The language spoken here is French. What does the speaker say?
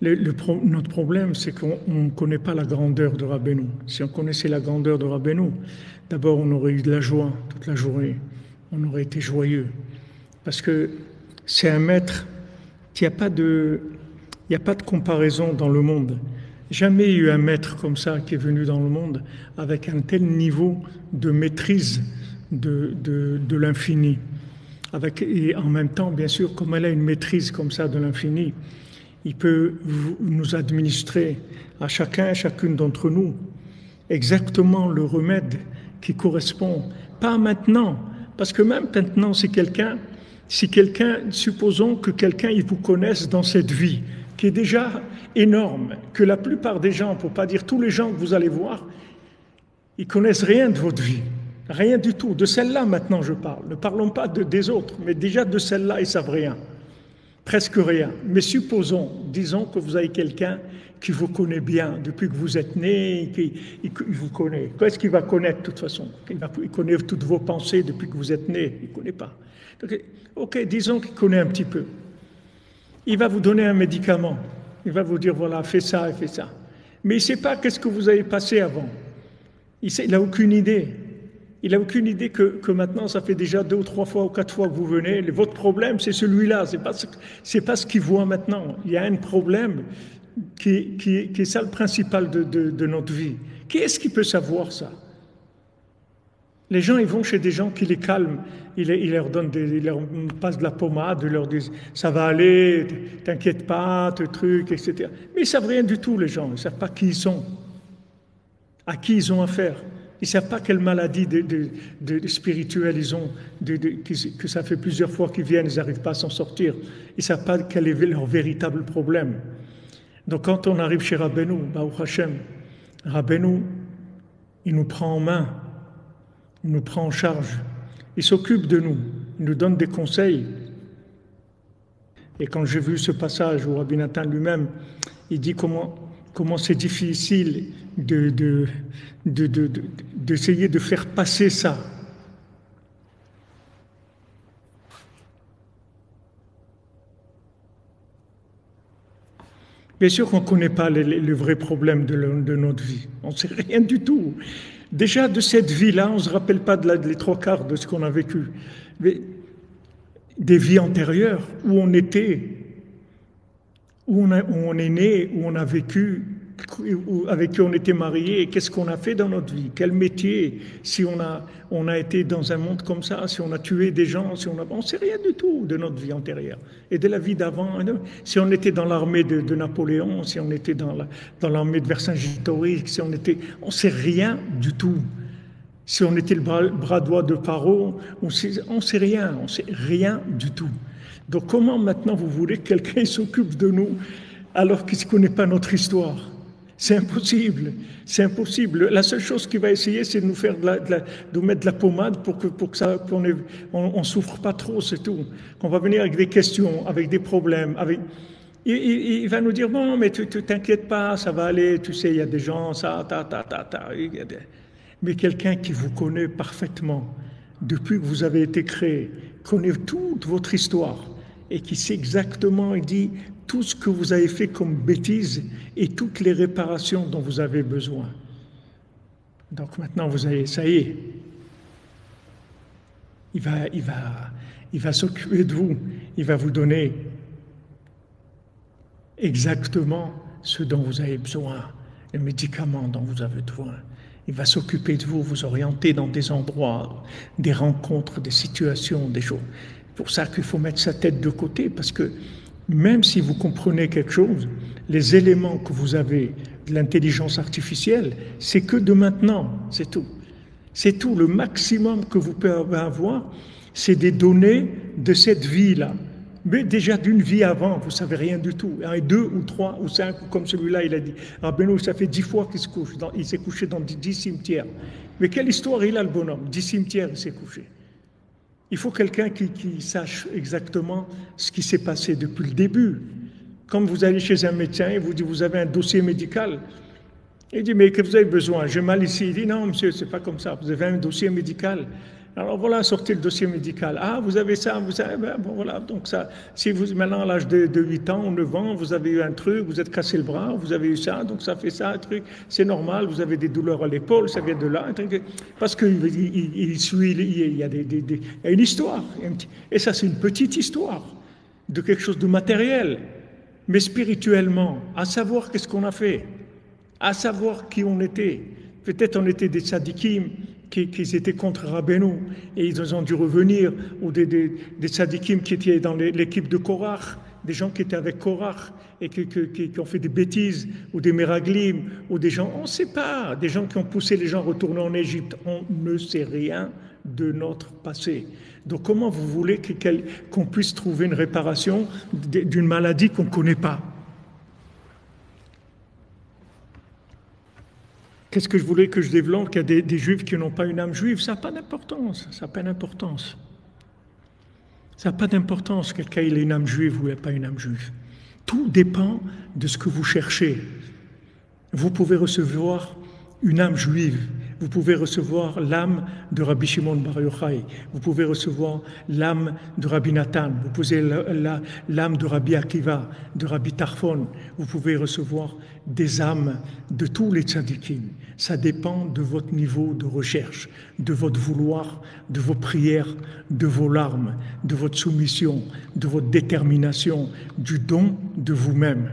Notre problème, c'est qu'on ne connaît pas la grandeur de Rabbeinu. Si on connaissait la grandeur de Rabbeinu, d'abord on aurait eu de la joie toute la journée. On aurait été joyeux. Parce que c'est un maître qui il n'y a pas de comparaison dans le monde. Jamais eu un maître comme ça qui est venu dans le monde avec un tel niveau de maîtrise de l'infini. Et en même temps, bien sûr, comme elle a une maîtrise comme ça de l'infini, il peut nous administrer à chacun et chacune d'entre nous exactement le remède qui correspond. Pas maintenant, parce que même maintenant, supposons que quelqu'un il vous connaisse dans cette vie, qui est déjà énorme, que la plupart des gens, pour ne pas dire tous les gens que vous allez voir, ils connaissent rien de votre vie, rien du tout. De celle-là maintenant je parle. Ne parlons pas des autres, mais déjà de celle-là ils savent rien, presque rien. Mais disons que vous avez quelqu'un qui vous connaît bien depuis que vous êtes né, il vous connaît. Qu'est-ce qu'il va connaître de toute façon? Il connaît toutes vos pensées depuis que vous êtes né. Il ne connaît pas. Donc, ok, disons qu'il connaît un petit peu. Il va vous donner un médicament. Il va vous dire, voilà, fais ça et fais ça. Mais il ne sait pas qu'est-ce que vous avez passé avant. Il n'a aucune idée. Il n'a aucune idée que maintenant, ça fait déjà 2 ou 3 fois ou 4 fois que vous venez. Votre problème, c'est celui-là. C'est pas ce qu'il voit maintenant. Il y a un problème qui est ça le principal de notre vie. Qui est-ce qui peut savoir ça? Les gens, ils vont chez des gens qui les calment. Ils leur passent de la pommade, ils leur disent ça va aller, t'inquiète pas, ce truc, etc. Mais ils ne savent rien du tout, les gens. Ils ne savent pas qui ils sont, à qui ils ont affaire. Ils ne savent pas quelle maladie spirituelle ils ont, que ça fait plusieurs fois qu'ils viennent, ils n'arrivent pas à s'en sortir. Ils ne savent pas quel est leur véritable problème. Donc quand on arrive chez Rabbeinu, Baruch Hashem, Rabbeinu, il nous prend en main, il nous prend en charge, il s'occupe de nous, il nous donne des conseils. Et quand j'ai vu ce passage où Rabbi Nathan lui-même, il dit comment c'est difficile d'essayer de faire passer ça. Bien sûr qu'on ne connaît pas le vrai problème de notre vie. On ne sait rien du tout. Déjà, de cette vie-là, on ne se rappelle pas les 3/4 de ce qu'on a vécu. Mais des vies antérieures, où on était, où on est né, où on a vécu, avec qui on était marié, qu'est-ce qu'on a fait dans notre vie, quel métier, si on a été dans un monde comme ça, si on a tué des gens, on ne sait rien du tout de notre vie antérieure et de la vie d'avant. Si on était dans l'armée de Napoléon, si on était dans l'armée de Vercingétorix, on ne sait rien du tout. Si on était le bras droit de Paro, on sait rien du tout. Donc comment maintenant vous voulez que quelqu'un s'occupe de nous alors qu'il ne connaît pas notre histoire? C'est impossible, c'est impossible. La seule chose qu'il va essayer, c'est de nous faire de mettre de la pommade pour qu'on souffre pas trop, c'est tout. Qu'on va venir avec des questions, avec des problèmes, il va nous dire bon, mais tu t'inquiètes pas, ça va aller. Tu sais, il y a des gens, ça, ta. Mais quelqu'un qui vous connaît parfaitement depuis que vous avez été créé, connaît toute votre histoire et qui sait exactement, il dit tout ce que vous avez fait comme bêtises et toutes les réparations dont vous avez besoin. Donc maintenant, ça y est, il va s'occuper de vous, il va vous donner exactement ce dont vous avez besoin, les médicaments dont vous avez besoin. Il va s'occuper de vous, vous orienter dans des endroits, des rencontres, des situations, des choses. C'est pour ça qu'il faut mettre sa tête de côté, parce que même si vous comprenez quelque chose, les éléments que vous avez de l'intelligence artificielle, c'est que de maintenant, c'est tout. C'est tout, le maximum que vous pouvez avoir, c'est des données de cette vie-là. Mais déjà d'une vie avant, vous ne savez rien du tout. 1, 2 ou 3 ou 5, comme celui-là, il a dit. Rabbeinu, ça fait 10 fois qu'il se couche. Il s'est couché dans 10 cimetières. Mais quelle histoire il a, le bonhomme? 10 cimetières, il s'est couché. Il faut quelqu'un qui sache exactement ce qui s'est passé depuis le début. Comme vous allez chez un médecin, il vous dit, vous avez un dossier médical. Il dit, mais que vous avez besoin? J'ai mal ici. Il dit, non, monsieur, c'est pas comme ça. Vous avez un dossier médical. Alors voilà, sortez le dossier médical. Ah, vous avez ça, vous avez... Ben, bon, voilà, donc ça, si vous, maintenant, à l'âge de 8 ans ou 9 ans, vous avez eu un truc, vous êtes cassé le bras, vous avez eu ça, donc ça fait ça, un truc, c'est normal, vous avez des douleurs à l'épaule, ça vient de là, un truc, parce qu'il suit, il y a il y a une histoire. Et ça, c'est une petite histoire de quelque chose de matériel, mais spirituellement, à savoir qu'est-ce qu'on a fait, à savoir qui on était. Peut-être on était des tzadikim qui étaient contre Rabbeinu et ils ont dû revenir, ou des tzadikim qui étaient dans l'équipe de Korach, des gens qui étaient avec Korach et qui ont fait des bêtises, ou des Meraglim, ou des gens, on ne sait pas, des gens qui ont poussé les gens à retourner en Égypte. On ne sait rien de notre passé. Donc comment vous voulez qu'on puisse trouver une réparation d'une maladie qu'on ne connaît pas? Qu'est-ce que je voulais que je développe? Qu'il y a des juifs qui n'ont pas une âme juive? Ça n'a pas d'importance. Ça n'a pas d'importance. Ça n'a pas d'importance quelqu'un ait une âme juive ou il n'a pas une âme juive. Tout dépend de ce que vous cherchez. Vous pouvez recevoir une âme juive. Vous pouvez recevoir l'âme de Rabbi Shimon Bar Yochai. Vous pouvez recevoir l'âme de Rabbi Nathan. Vous pouvez l'âme de Rabbi Akiva, de Rabbi Tarfon. Vous pouvez recevoir des âmes de tous les tzadikim. Ça dépend de votre niveau de recherche, de votre vouloir, de vos prières, de vos larmes, de votre soumission, de votre détermination, du don de vous-même.